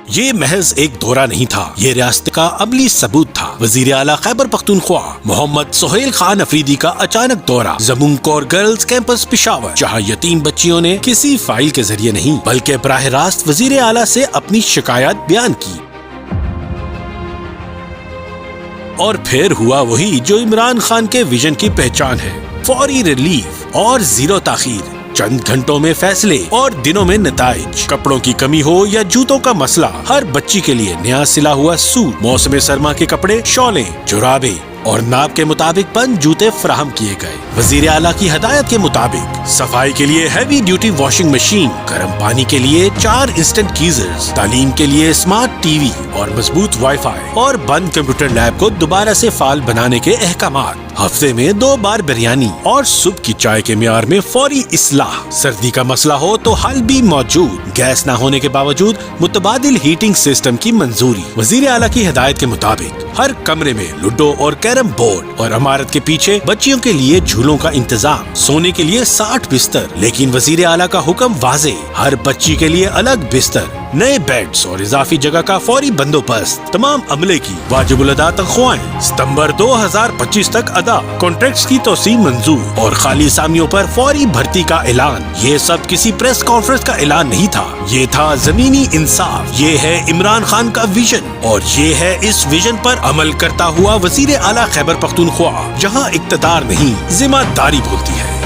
یہ محض ایک دورہ نہیں تھا، یہ ریاست کا عملی ثبوت تھا۔ وزیر اعلیٰ خیبر پختونخوا محمد سہیل خان افریدی کا اچانک دورہ زمون کور گرلز کیمپس پشاور، جہاں یتیم بچیوں نے کسی فائل کے ذریعے نہیں بلکہ براہ راست وزیر اعلیٰ سے اپنی شکایات بیان کی۔ اور پھر ہوا وہی جو عمران خان کے ویژن کی پہچان ہے، فوری ریلیف اور زیرو تاخیر، چند گھنٹوں میں فیصلے اور دنوں میں نتائج۔ کپڑوں کی کمی ہو یا جوتوں کا مسئلہ، ہر بچی کے لیے نیا سلا ہوا سوٹ، موسم سرما کے کپڑے، شالیں، جرابیں اور ناپ کے مطابق بند جوتے فراہم کیے گئے۔ وزیر اعلیٰ کی ہدایت کے مطابق صفائی کے لیے ہیوی ڈیوٹی واشنگ مشین، گرم پانی کے لیے 4 انسٹنٹ گیزرز، تعلیم کے لیے اسمارٹ ٹی وی اور مضبوط وائی فائی، اور بند کمپیوٹر لیب کو دوبارہ سے فعال بنانے کے احکامات۔ ہفتے میں 2 بار بریانی اور صبح کی چائے کے معیار میں فوری اصلاح۔ سردی کا مسئلہ ہو تو حل بھی موجود، گیس نہ ہونے کے باوجود متبادل ہیٹنگ سسٹم کی منظوری۔ وزیر اعلیٰ کی ہدایت کے مطابق ہر کمرے میں لوڈو اور کیرم بورڈ، اور عمارت کے پیچھے بچیوں کے لیے جھولوں کا انتظام، سونے کے لیے 60 بستر۔ لیکن وزیر اعلیٰ کا حکم واضح، ہر بچی کے لیے الگ بستر، نئے بیڈز اور اضافی جگہ کا فوری بندوبست۔ تمام عملے کی واجب الادا تنخواہیں ستمبر 2025 تک ادا، کانٹریکٹس کی توسیع منظور اور خالی اسامیوں پر فوری بھرتی کا اعلان۔ یہ سب کسی پریس کانفرنس کا اعلان نہیں تھا، یہ تھا زمینی انصاف۔ یہ ہے عمران خان کا ویژن، اور یہ ہے اس ویژن پر عمل کرتا ہوا وزیر اعلیٰ خیبر پختونخوا، جہاں اقتدار نہیں ذمہ داری بولتی ہے۔